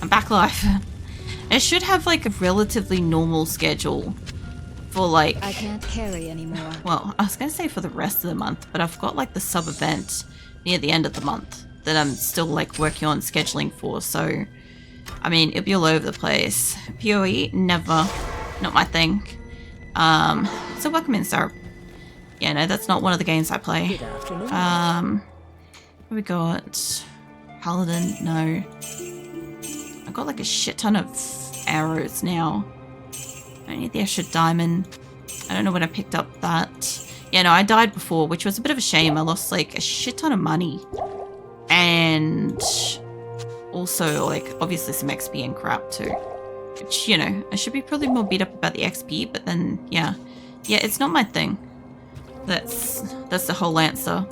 I'm back live. I should have like a relatively normal schedule for like... I can't carry anymore. Well, I was going to say for the rest of the month, but I've got like the sub event near the end of the month that I'm still like working on scheduling for. So, I mean, it'll be all over the place. PoE, never. Not my thing. So welcome in, Sarah. Yeah, no, that's not one of the games I play. Good afternoon. What we got? Paladin, no. I've got like a shit ton of arrows now. I need the extra diamond. I don't know when I picked up that. Yeah, no, I died before, which was a bit of a shame. I lost like a shit ton of money. And also like obviously some XP and crap too. Which, you know, I should be probably more beat up about the XP, but then yeah. Yeah, it's not my thing. That's the whole answer.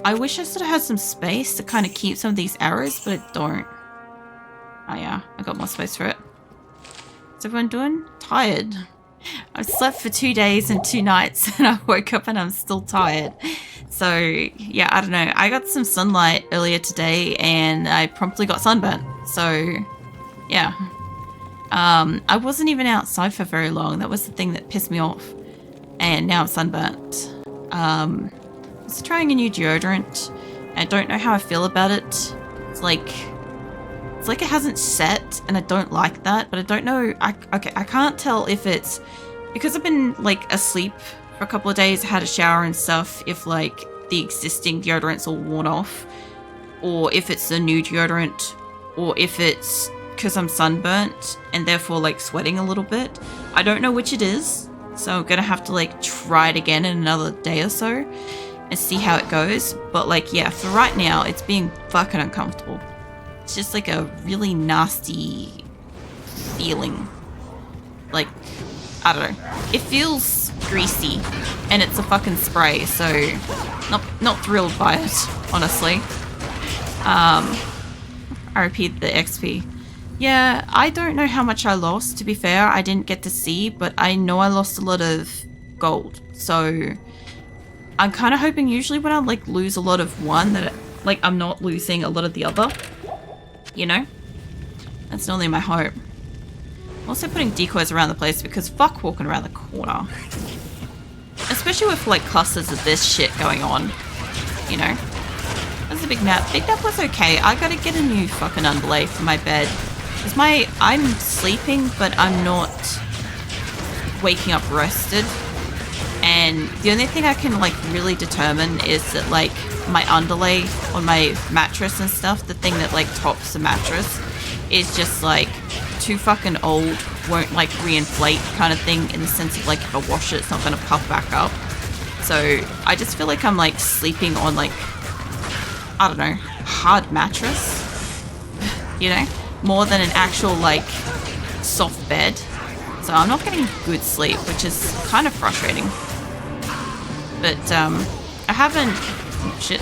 I wish I sort of had some space to kind of keep some of these arrows, but I don't. Oh yeah, I got more space for it. What's everyone doing? Tired. I've slept for 2 days and 2 nights and I woke up and I'm still tired. So yeah, I don't know. I got some sunlight earlier today and I promptly got sunburnt. So yeah. I wasn't even outside for very long. That was the thing that pissed me off. And now I'm sunburnt. I was trying a new deodorant. I don't know how I feel about it. It's like it hasn't set, and I don't like that. But I don't know. I can't tell if it's because I've been like asleep for a couple of days, had a shower and stuff. If like the existing deodorant's all worn off, or if it's the new deodorant, or if it's because I'm sunburnt and therefore like sweating a little bit. I don't know which it is, so I'm gonna have to like try it again in another day or so and see how it goes. But like, yeah, for right now it's being fucking uncomfortable. It's just like a really nasty feeling. Like, I don't know, it feels greasy and it's a fucking spray, so not thrilled by it, honestly. I repeat the XP. Yeah, I don't know how much I lost, to be fair. I didn't get to see, but I know I lost a lot of gold. So I'm kind of hoping usually when I like lose a lot of one that like I'm not losing a lot of the other. You know? That's normally my hope. I'm also putting decoys around the place because fuck walking around the corner. Especially with like clusters of this shit going on. You know? That's a big nap. Big nap was okay. I gotta get a new fucking underlay for my bed. Because I'm sleeping, but I'm not waking up rested. And the only thing I can like really determine is that like my underlay on my mattress and stuff, the thing that like tops the mattress, is just like too fucking old, won't like reinflate kind of thing, in the sense of like if I wash it, it's not gonna puff back up. So I just feel like I'm like sleeping on like, I don't know, hard mattress, you know, more than an actual like soft bed. So I'm not getting good sleep, which is kind of frustrating. But I haven't, shit,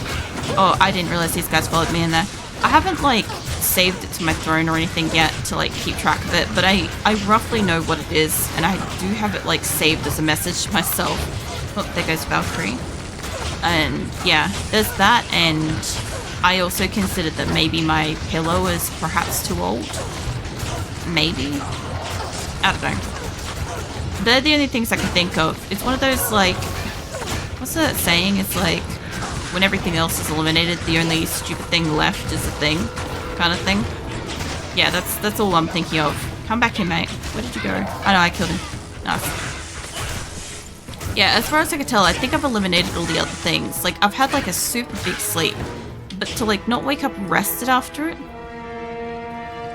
oh, I didn't realize these guys followed me in there. I haven't like saved it to my throne or anything yet to like keep track of it, but I roughly know what it is, and I do have it like saved as a message to myself. Oh, there goes Valkyrie. And yeah, there's that, and I also considered that maybe my pillow is perhaps too old. Maybe. I don't know. They're the only things I can think of. It's one of those like, what's that saying? It's like, when everything else is eliminated, the only stupid thing left is the thing, kind of thing. Yeah, that's all I'm thinking of. Come back here, mate. Where did you go? I know, I killed him. Nice. Yeah, as far as I can tell, I think I've eliminated all the other things. Like, I've had like a super big sleep, but to like not wake up rested after it,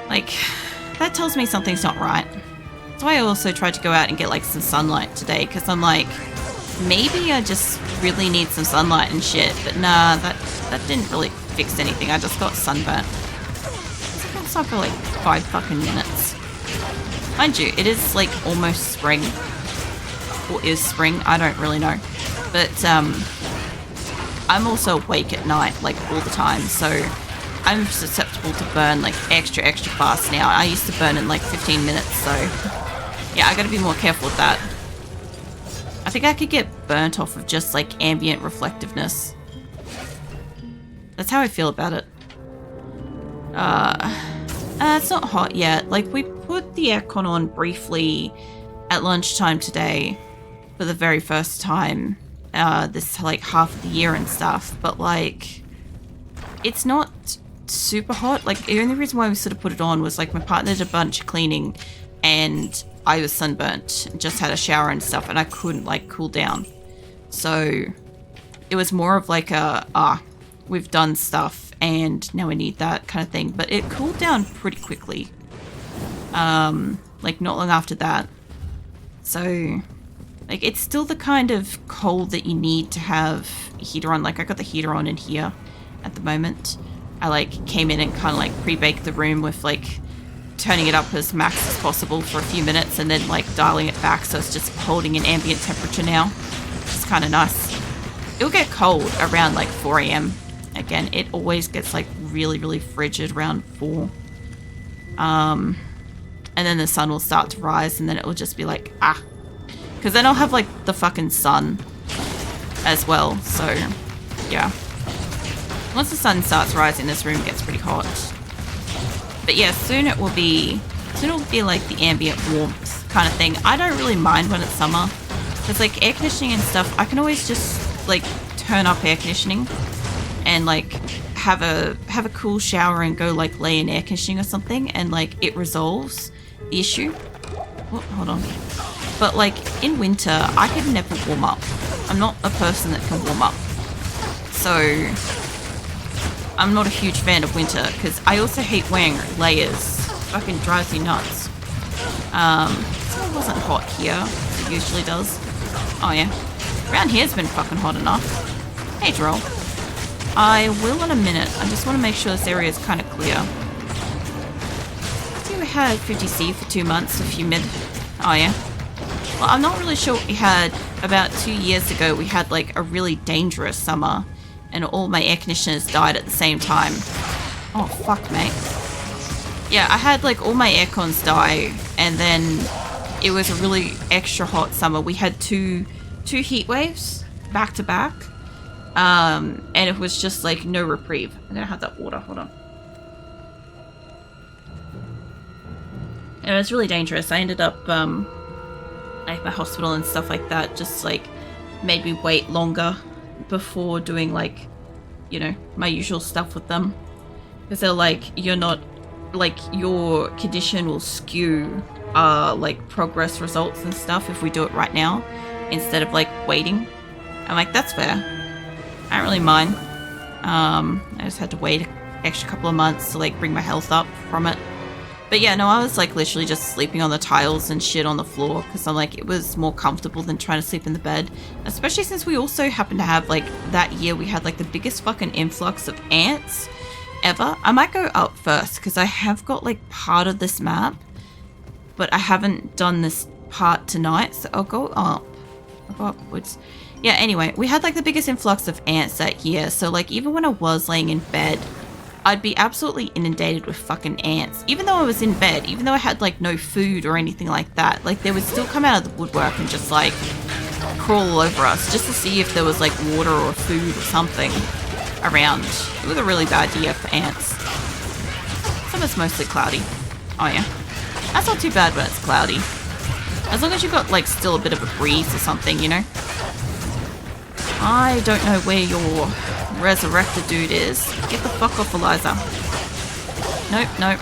like, that tells me something's not right. That's why I also tried to go out and get like some sunlight today, because I'm like, maybe I just really need some sunlight and shit. But nah, that didn't really fix anything. I just got sunburnt. I was outside for like 5 fucking minutes. Mind you, it is like almost spring. Or is spring, I don't really know. But I'm also awake at night like all the time, so I'm susceptible to burn like extra fast now. I used to burn in like 15 minutes, so yeah, I gotta be more careful with that. I think I could get burnt off of just like ambient reflectiveness. That's how I feel about it. It's not hot yet. Like, we put the aircon on briefly at lunchtime today for the very first time this, like, half of the year and stuff. But, like, it's not super hot. Like, the only reason why we sort of put it on was, like, my partner did a bunch of cleaning and I was sunburnt. Just had a shower and stuff and I couldn't, like, cool down. So it was more of like we've done stuff and now we need that kind of thing. But it cooled down pretty quickly. Like not long after that. So like it's still the kind of cold that you need to have a heater on. Like I got the heater on in here at the moment. I like came in and kind of like pre-baked the room with like turning it up as max as possible for a few minutes and then like dialing it back so it's just holding an ambient temperature now. It's kind of nice. It'll get cold around like 4 a.m. Again, it always gets like really, really frigid around 4. And then the sun will start to rise and then it will just be like, because then I'll have like the fucking sun as well. So yeah. Once the sun starts rising, this room gets pretty hot. But yeah, soon it will be like the ambient warmth kind of thing. I don't really mind when it's summer. Because like air conditioning and stuff, I can always just like turn up air conditioning and like have a cool shower and go like lay in air conditioning or something and like it resolves the issue. Oh, hold on. But like in winter, I can never warm up. I'm not a person that can warm up. So I'm not a huge fan of winter because I also hate wearing layers. Fucking drives me nuts. So it wasn't hot here, as it usually does. Oh yeah. Around here's been fucking hot enough. Hey Droll. I will in a minute. I just want to make sure this area is kind of clear. So we had 50C for 2 months, if you mid. Oh yeah. Well, I'm not really sure what we had. About 2 years ago, we had like a really dangerous summer. And all my air conditioners died at the same time. Oh, fuck, mate. Yeah, I had, like, all my aircons die, and then it was a really extra hot summer. We had two heat waves back to back, and it was just, like, no reprieve. I'm gonna have that water. Hold on. And it was really dangerous. I ended up, like, my hospital and stuff like that just, like, made me wait longer before doing like, you know, my usual stuff with them, because they're like, you're not like, your condition will skew like progress results and stuff if we do it right now instead of like waiting. I'm like, that's fair. I don't really mind. I just had to wait an extra couple of months to like bring my health up from it. But yeah, no, I was like literally just sleeping on the tiles and shit on the floor because I'm like, it was more comfortable than trying to sleep in the bed. Especially since we also happened to have like, that year we had like the biggest fucking influx of ants ever. I might go up first because I have got like part of this map, but I haven't done this part tonight. So I'll go up. I'll go upwards. Yeah, anyway, we had like the biggest influx of ants that year. So like even when I was laying in bed, I'd be absolutely inundated with fucking ants. Even though I was in bed, even though I had like no food or anything like that, like they would still come out of the woodwork and just like crawl all over us just to see if there was like water or food or something around. It was a really bad year for ants. Summer's mostly cloudy. Oh yeah. That's not too bad when it's cloudy. As long as you've got like still a bit of a breeze or something, you know? I don't know where your resurrected dude is. Get the fuck off, Eliza. Nope, nope.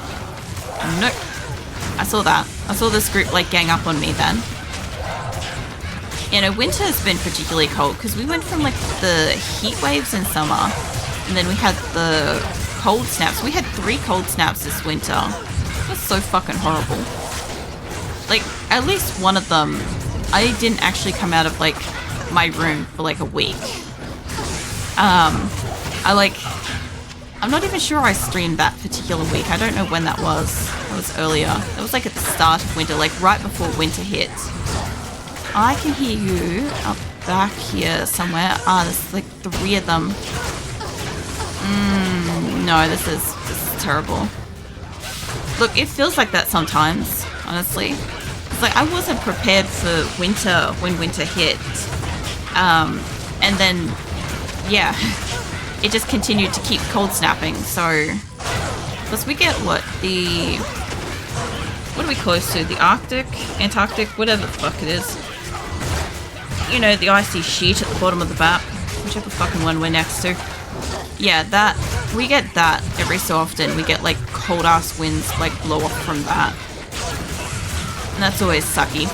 Nope. I saw that. I saw this group like gang up on me then. You know, winter has been particularly cold because we went from like the heat waves in summer and then we had the cold snaps. We had 3 cold snaps this winter. It was so fucking horrible. Like, at least one of them, I didn't actually come out of like my room for like a week. I'm not even sure I streamed that particular week. I don't know when that was. It was earlier. It was like at the start of winter, like right before winter hit. I can hear you up back here somewhere. There's like 3 of them. No, this is terrible. Look, it feels like that sometimes, honestly. It's like I wasn't prepared for winter when winter hit. And then, yeah, it just continued to keep cold snapping, so Plus we get what? What are we close to? The Arctic? Antarctic? Whatever the fuck it is. You know, the icy sheet at the bottom of the map. Whichever fucking one we're next to. Yeah, that. We get that every so often. We get like cold ass winds like blow off from that. And that's always sucky.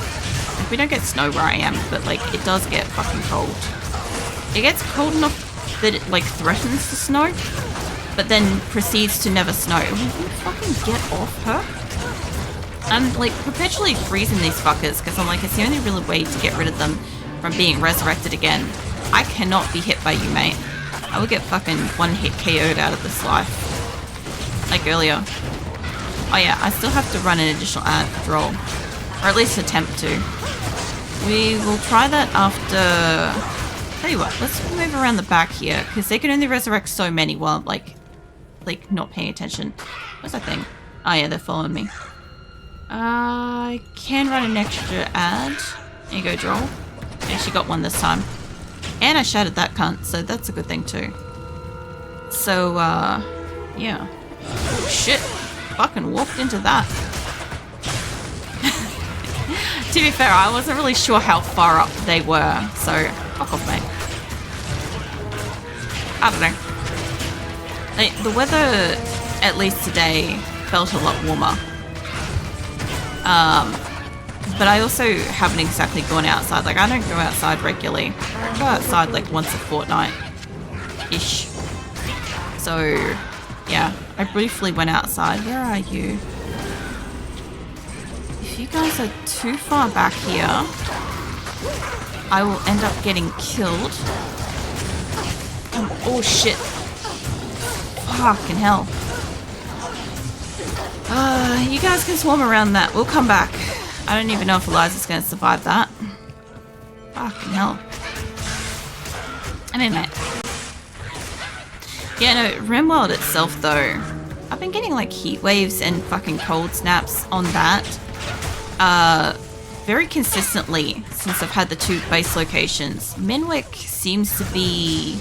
Like, we don't get snow where I am, but like it does get fucking cold. It gets cold enough that it like threatens to snow, but then proceeds to never snow. Will you fucking get off her? I'm like perpetually freezing these fuckers because I'm like, it's the only real way to get rid of them from being resurrected again. I cannot be hit by you, mate. I will get fucking one hit KO'd out of this life. Like earlier. Oh yeah, I still have to run an additional ad roll. Or at least attempt to. We will try that after... Tell you what, let's move around the back here, because they can only resurrect so many while I'm like not paying attention. What's that thing? Oh yeah, they're following me. I can run an extra ad. There you go, Droll. I actually got one this time. And I shattered that cunt, so that's a good thing too. So, yeah. Oh, shit. Fucking walked into that. To be fair, I wasn't really sure how far up they were, so fuck off, mate. I don't know. Like, the weather, at least today, felt a lot warmer. But I also haven't exactly gone outside. Like, I don't go outside regularly. I go outside like once a fortnight-ish. So, yeah. I briefly went outside. Where are you? If you guys are too far back here, I will end up getting killed. Oh, shit. Fucking hell. You guys can swarm around that. We'll come back. I don't even know if Eliza's going to survive that. Fucking hell. Anyway. Yeah, no, Rimworld itself, though. I've been getting, like, heat waves and fucking cold snaps on that. Very consistently since I've had the two base locations. Menwick seems to be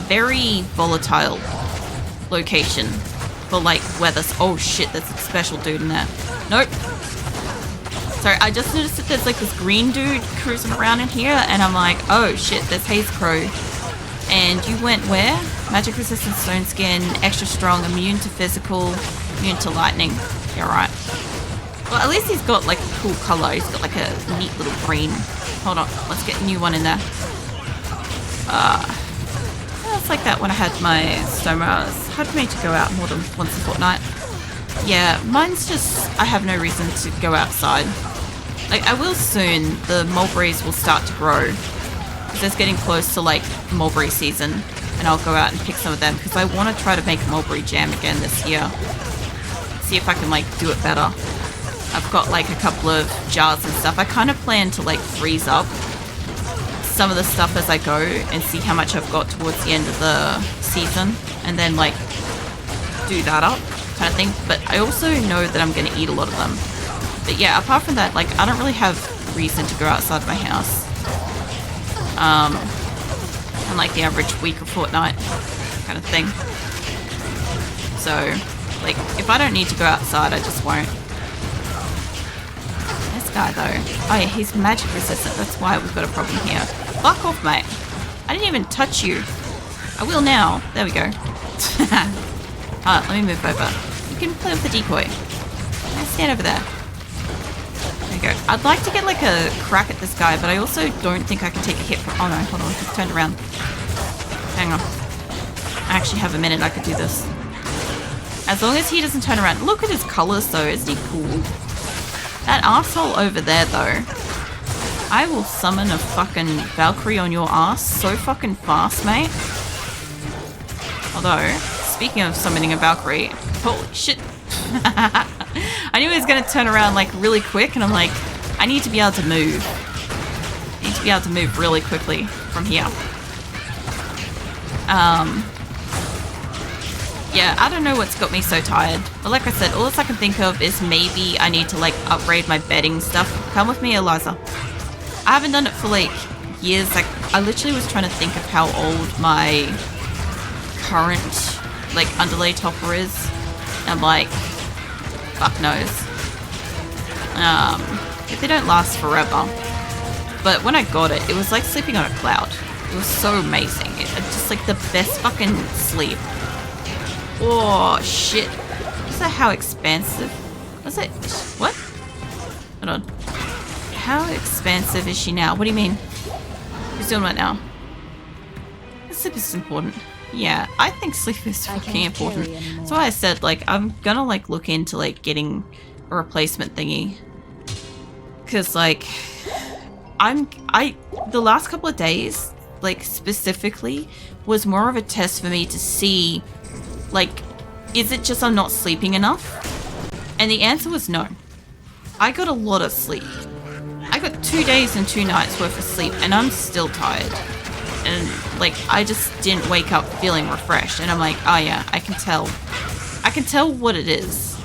very volatile location for, like, weather. Oh, shit, there's a special dude in there. Nope. Sorry, I just noticed that there's like this green dude cruising around in here, and I'm like, oh shit, there's Haze Crow. And you went where? Magic resistant stone skin, extra strong, immune to physical, immune to lightning. Yeah, right. Well, at least he's got like a cool color. He's got like a neat little green. Hold on, let's get a new one in there. It's like that when I had my Stoma. I was hard for me to go out more than once a fortnight. Yeah, mine's just, I have no reason to go outside. Like, I will soon. The mulberries will start to grow. Because it's getting close to, like, mulberry season. And I'll go out and pick some of them. Because I want to try to make mulberry jam again this year. See if I can, like, do it better. I've got, like, a couple of jars and stuff. I kind of plan to, like, freeze up some of the stuff as I go. And see how much I've got towards the end of the season. And then, like, do that up. Kind of thing. But I also know that I'm going to eat a lot of them. But yeah, apart from that, like, I don't really have reason to go outside my house. On like the average week or fortnight kind of thing. So, like, if I don't need to go outside, I just won't. This guy though. Oh yeah, he's magic resistant. That's why we've got a problem here. Fuck off, mate. I didn't even touch you. I will now. There we go. Alright, let me move over. You can play with the decoy. Stand over there. There you go. I'd like to get like a crack at this guy, but I also don't think I can take a hit from... Oh no, hold on. He's turned around. Hang on. I actually have a minute I could do this. As long as he doesn't turn around. Look at his colors though. Isn't he cool? That asshole over there though. I will summon a fucking Valkyrie on your ass so fucking fast, mate. Although, speaking of summoning a Valkyrie, holy shit. I knew he was going to turn around like really quick, and I'm like, I need to be able to move. I need to be able to move really quickly from here. Yeah, I don't know what's got me so tired. But like I said, all I can think of is maybe I need to like upgrade my bedding stuff. Come with me, Eliza. I haven't done it for like years. Like, I literally was trying to think of how old my current like underlay topper is. I'm like, fuck knows. They don't last forever. But when I got it, it was like sleeping on a cloud. It was so amazing. Just like the best fucking sleep. Oh, shit. Is that how expansive? Was it? What? Hold on. How expansive is she now? What do you mean? Who's doing what now? Sleep is important. Yeah, I think sleep is fucking important. That's why I said, like, I'm gonna, like, look into, like, getting a replacement thingy. Because, like, the last couple of days, like, specifically, was more of a test for me to see, like, is it just I'm not sleeping enough? And the answer was no. I got a lot of sleep. I got 2 days and 2 nights worth of sleep, and I'm still tired. And, like, I just didn't wake up feeling refreshed. And I'm like, oh yeah, I can tell. I can tell what it is.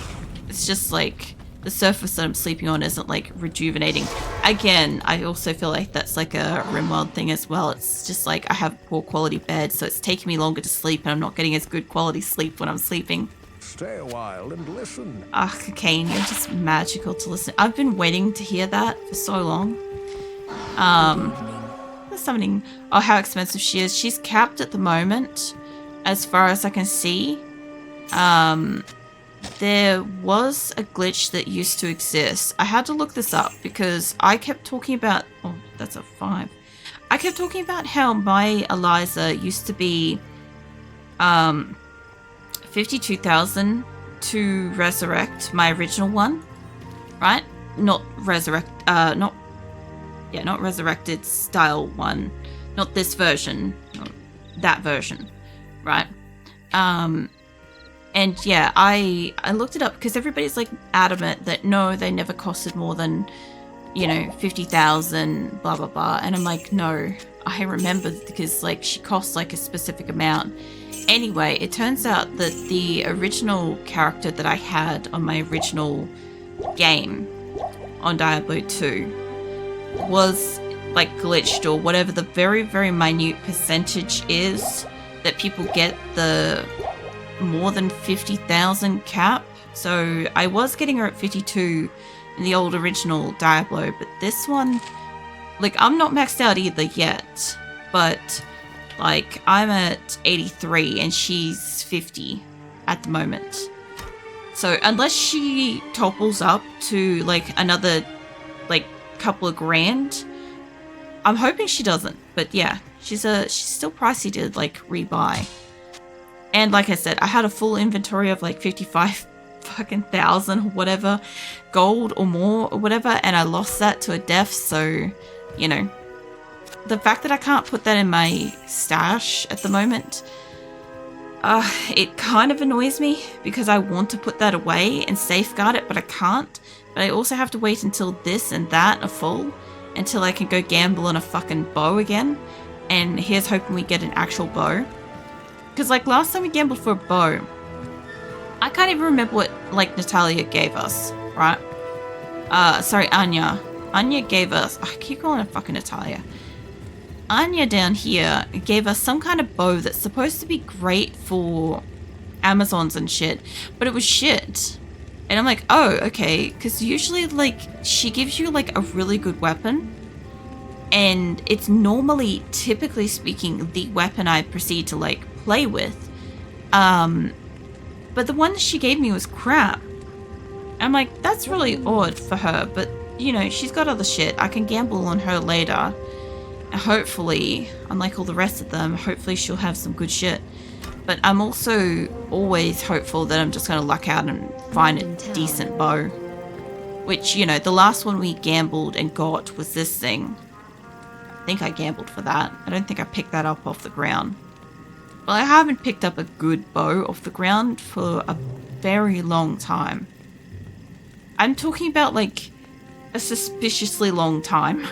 It's just, like, the surface that I'm sleeping on isn't, like, rejuvenating. Again, I also feel like that's, like, a RimWorld thing as well. It's just, like, I have poor quality bed, so it's taking me longer to sleep, and I'm not getting as good quality sleep when I'm sleeping. Stay a while and listen. Ah, Cocaine, you're just magical to listen. I've been waiting to hear that for so long. Summoning. Oh, how expensive she is. She's capped at the moment, as far as I can see. There was a glitch that used to exist. I had to look this up because I kept talking about... Oh, that's a 5. I kept talking about how my Eliza used to be 52,000 to resurrect my original one, right? Not resurrected style one, not this version, that version, right? And yeah, I looked it up because everybody's like adamant that no, they never costed more than, 50,000, blah blah blah, and I'm like, no, I remember because like she costs like a specific amount. Anyway, it turns out that the original character that I had on my original game on Diablo 2 was like glitched, or whatever the very, very minute percentage is that people get the more than 50,000 cap. So I was getting her at 52 in the old original Diablo, but this one, like, I'm not maxed out either yet, but like I'm at 83 and she's 50 at the moment. So unless she topples up to like another like couple of grand, I'm hoping she doesn't, but yeah, she's still pricey to like rebuy. And like I said, I had a full inventory of like 55 fucking thousand or whatever gold or more or whatever, and I lost that to a death. So the fact that I can't put that in my stash at the moment, it kind of annoys me because I want to put that away and safeguard it, but I can't. But I also have to wait until this and that are full until I can go gamble on a fucking bow again. And here's hoping we get an actual bow. Because like last time we gambled for a bow, I can't even remember what like Natalia gave us, right? Sorry, Anya. Anya gave us, I keep calling her fucking Natalia. Anya down here gave us some kind of bow that's supposed to be great for Amazons and shit, but it was shit. And I'm like, oh, okay, because usually like she gives you like a really good weapon, and it's normally, typically speaking, the weapon I proceed to like play with. But the one she gave me was crap. I'm like, that's really odd for her, but she's got other shit. I can gamble on her later. Hopefully, unlike all the rest of them, hopefully she'll have some good shit. But I'm also always hopeful that I'm just going to luck out and find a decent bow. Which, the last one we gambled and got was this thing. I think I gambled for that. I don't think I picked that up off the ground. Well, I haven't picked up a good bow off the ground for a very long time. I'm talking about like a suspiciously long time.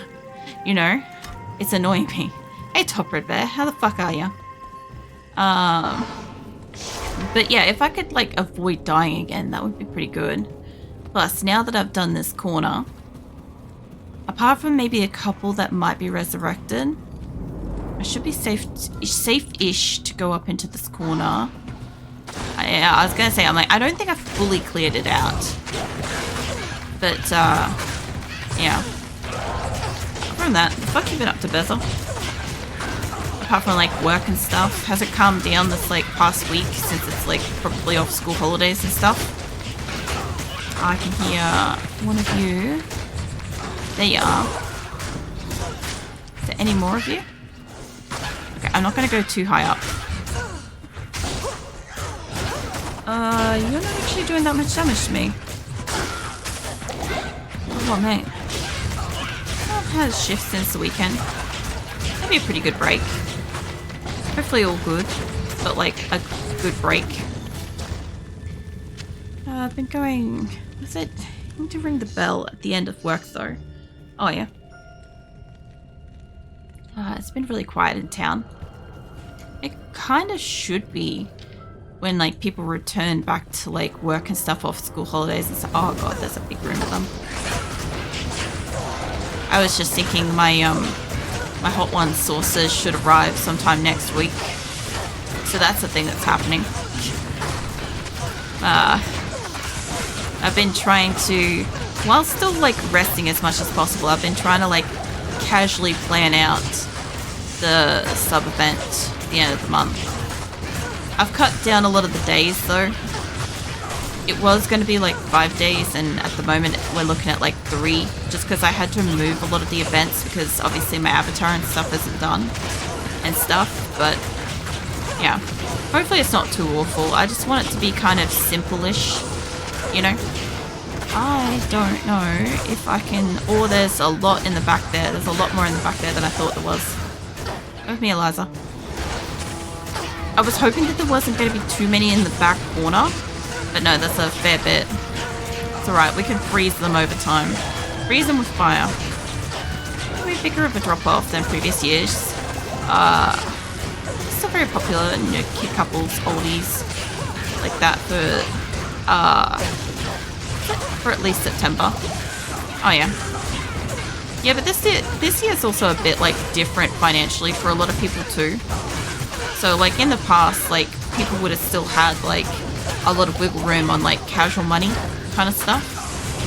It's annoying me. Hey, Top Red Bear, how the fuck are ya? But yeah, if I could like avoid dying again, that would be pretty good. Plus, now that I've done this corner, apart from maybe a couple that might be resurrected, I should be safe-ish to go up into this corner. I Yeah, I was gonna say, I'm like, I don't think I fully cleared it out. But, yeah. From that, the fuck you been up to, Bezel? Apart from, like, work and stuff, has it calmed down this, like, past week since it's, like, probably off school holidays and stuff? I can hear one of you. There you are. Is there any more of you? Okay, I'm not gonna go too high up. You're not actually doing that much damage to me. Oh, mate. I've had a shift since the weekend. That'd be a pretty good break. Hopefully all good, but like a good break. I've been going... What's it? I need to ring the bell at the end of work though. Oh yeah. It's been really quiet in town. It kind of should be when like people return back to like work and stuff off school holidays and stuff. Oh god, there's a big room of them. I was just thinking my my Hot One saucers should arrive sometime next week. So that's the thing that's happening. I've been trying to, while still like resting as much as possible, I've been trying to like casually plan out the sub event at the end of the month. I've cut down a lot of the days though. It was going to be like 5 days and at the moment we're looking at like 3 just because I had to move a lot of the events because obviously my avatar and stuff isn't done and stuff, but yeah, hopefully it's not too awful. I just want it to be kind of simple-ish, you know. I don't know if I can... Oh, there's a lot in the back there. There's a lot more in the back there than I thought there was. Go with me, Eliza. I was hoping that there wasn't going to be too many in the back corner, but no, that's a fair bit. It's alright, we can freeze them over time. Freeze them with fire. Maybe bigger of a drop-off than previous years. Still very popular, you know, kid couples, oldies, like that for at least September. Oh yeah. Yeah, but this year's also a bit like different financially for a lot of people too. So like in the past, like people would have still had like a lot of wiggle room on like casual money kind of stuff.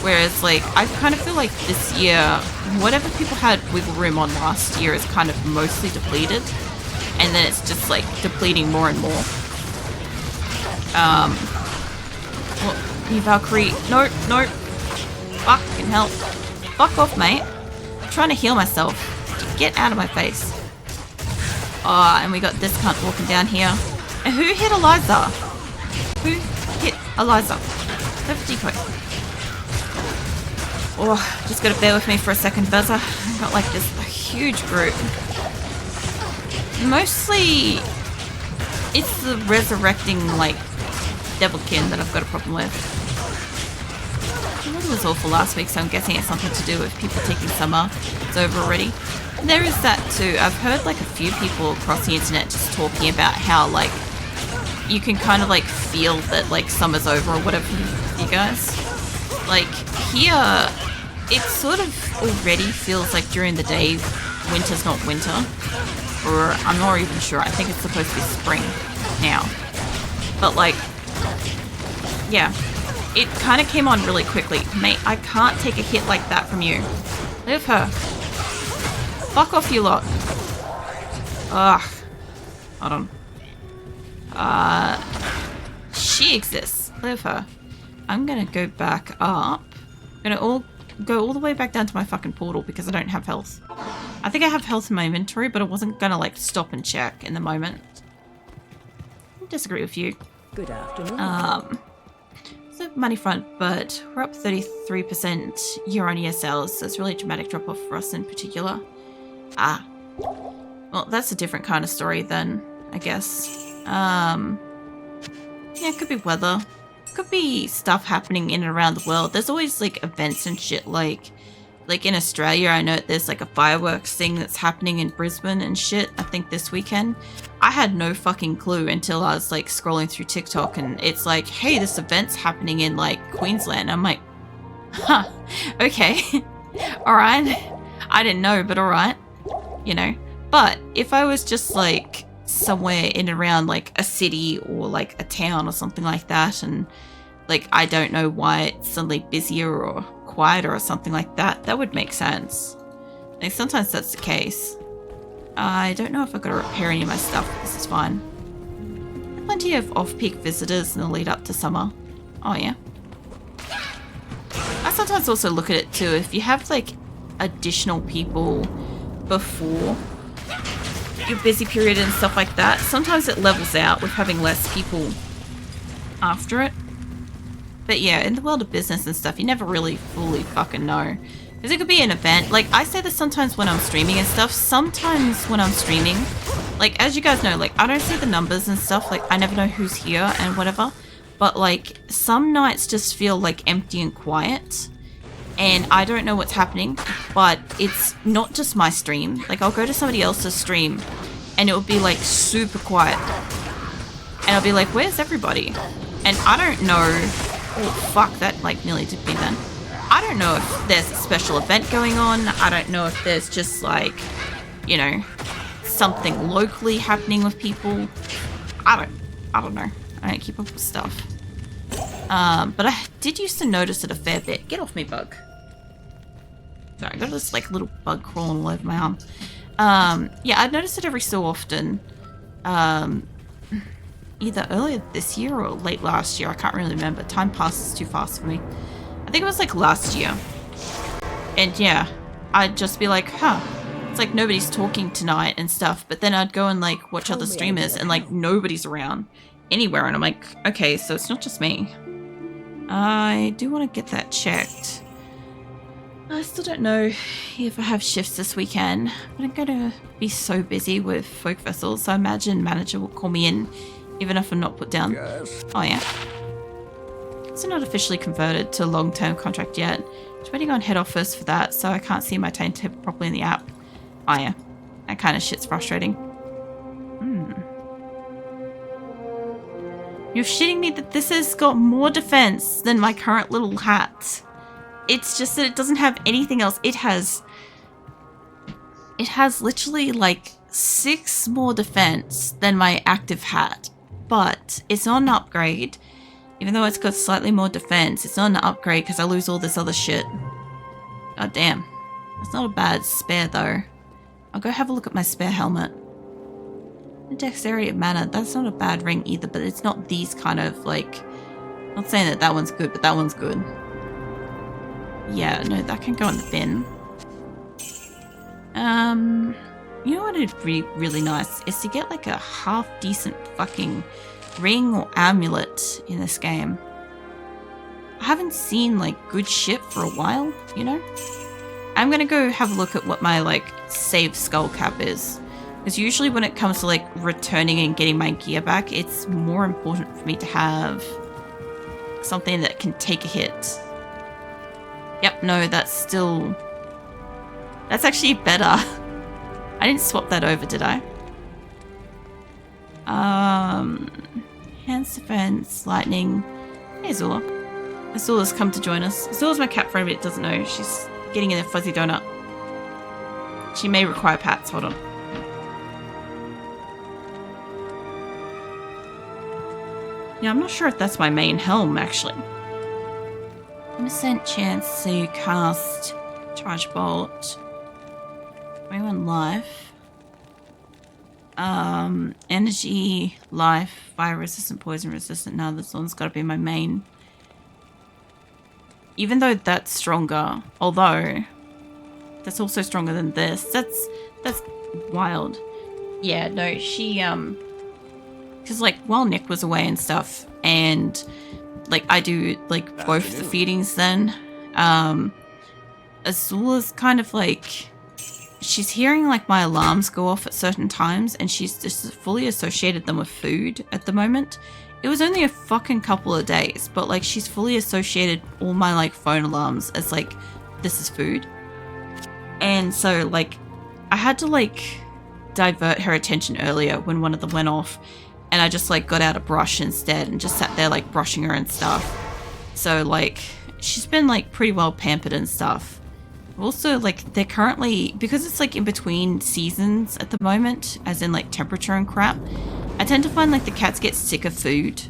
Whereas like I kind of feel like this year, whatever people had wiggle room on last year is kind of mostly depleted. And then it's just like depleting more and more. Well, you Valkyrie. No. Fucking hell. Fuck off, mate. I'm trying to heal myself. Get out of my face. Oh, and we got this cunt walking down here. And who hit Eliza? Who hit Eliza? Have a decoy. Oh, just gotta bear with me for a second, Buzzer. I got like this huge group. Mostly, it's the resurrecting, like, devilkin that I've got a problem with. The weather was awful last week, so I'm guessing it's something to do with people taking summer. It's over already. And there is that too. I've heard, like, a few people across the internet just talking about how, like, you can kind of, like, feel that, like, summer's over or whatever for you guys. Like, here, it sort of already feels like during the day, winter's not winter. Or I'm not even sure. I think it's supposed to be spring now. But like, yeah, it kind of came on really quickly. Mate, I can't take a hit like that from you. Leave her. Fuck off, you lot. Ugh. Hold on. She exists. Leave her. I'm gonna go back up. I'm gonna go all the way back down to my fucking portal because I don't have health. I think I have health in my inventory, but I wasn't gonna like stop and check in the moment. I disagree with you. Good afternoon. It's a money front, but we're up 33% year-on-year sales, so it's really a dramatic drop-off for us in particular. Ah. Well, that's a different kind of story then, I guess. Yeah, it could be weather. Could be stuff happening in and around the world. There's always like events and shit like in Australia, I know there's like a fireworks thing that's happening in Brisbane and shit, I think this weekend. I had no fucking clue until I was like scrolling through TikTok and it's like, hey, this event's happening in like Queensland. I'm like, huh, okay. Alright. I didn't know, but alright. You know. But if I was just like somewhere in and around like a city or like a town or something like that, and like I don't know why it's suddenly busier or quieter or something like that, that would make sense. Like sometimes that's the case. I don't know if I've got to repair any of my stuff. This is fine. Plenty of off-peak visitors in the lead up to summer. Oh yeah. I sometimes also look at it too. If you have like additional people before your busy period and stuff like that, sometimes it levels out with having less people after it. But yeah, in the world of business and stuff, you never really fully fucking know. Because it could be an event. Like, I say this sometimes when I'm streaming and stuff. Sometimes when I'm streaming, like, as you guys know, like, I don't see the numbers and stuff. Like, I never know who's here and whatever. But, like, some nights just feel, like, empty and quiet. And I don't know what's happening. But it's not just my stream. Like, I'll go to somebody else's stream and it will be, like, super quiet. And I'll be like, where's everybody? And I don't know... Oh, fuck, that, like, nearly did me then. I don't know if there's a special event going on. I don't know if there's just like, you know, something locally happening with people. I don't know. I don't keep up with stuff. But I did used to notice it a fair bit. Get off me, bug. Sorry, I got this like little bug crawling all over my arm. Yeah, I've noticed it every so often. Either earlier this year or late last year. I can't really remember. Time passes too fast for me. I think it was like last year. And yeah, I'd just be like, huh, it's like nobody's talking tonight and stuff. But then I'd go and like watch other streamers and like nobody's around anywhere. And I'm like, okay, so it's not just me. I do want to get that checked. I still don't know if I have shifts this weekend. But I'm going to be so busy with Folk Vessels. So I imagine manager will call me in even if I'm not put down. Yes. Oh yeah. So not officially converted to a long-term contract yet. Just waiting on head office for that, so I can't see my timetable properly in the app. Oh yeah, that kind of shit's frustrating. You're shitting me that this has got more defense than my current little hat. It's just that it doesn't have anything else. It has literally like 6 more defense than my active hat, but it's on an upgrade. Even though it's got slightly more defense, it's not an upgrade because I lose all this other shit. God damn. It's not a bad spare though. I'll go have a look at my spare helmet. The dexterity of mana, that's not a bad ring either, but it's not these kind of like... I'm not saying that that one's good, but that one's good. Yeah, no, that can go in the bin. You know what would be really nice? Is to get like a half decent fucking ring or amulet in this game. I haven't seen like good shit for a while, you know? I'm gonna go have a look at what my like save skull cap is. Because usually when it comes to like returning and getting my gear back, it's more important for me to have something that can take a hit. Yep, no, that's actually better. I didn't swap that over, did I? Hands defense, lightning. Hey, Zula. Zula's come to join us. Zula's my cat friend, but it doesn't know. She's getting in a fuzzy donut. She may require pats. Hold on. Yeah, I'm not sure if that's my main helm, actually. 1% chance to cast Charge Bolt. 21 life. Energy, life, fire resistant, poison resistant. Now this one's got to be my main. Even though that's stronger, although that's also stronger than this. That's wild. Yeah, no, she because like while Nick was away and stuff, and like I do like both the feedings then. Azula's kind of like. She's hearing like my alarms go off at certain times and she's just fully associated them with food at the moment. It was only a fucking couple of days, but like she's fully associated all my like phone alarms as like, this is food. And so like I had to like divert her attention earlier when one of them went off and I just like got out a brush instead and just sat there like brushing her and stuff. So like she's been like pretty well pampered and stuff. Also, like, they're currently, because it's like in between seasons at the moment, as in like temperature and crap, I tend to find like the cats get sick of food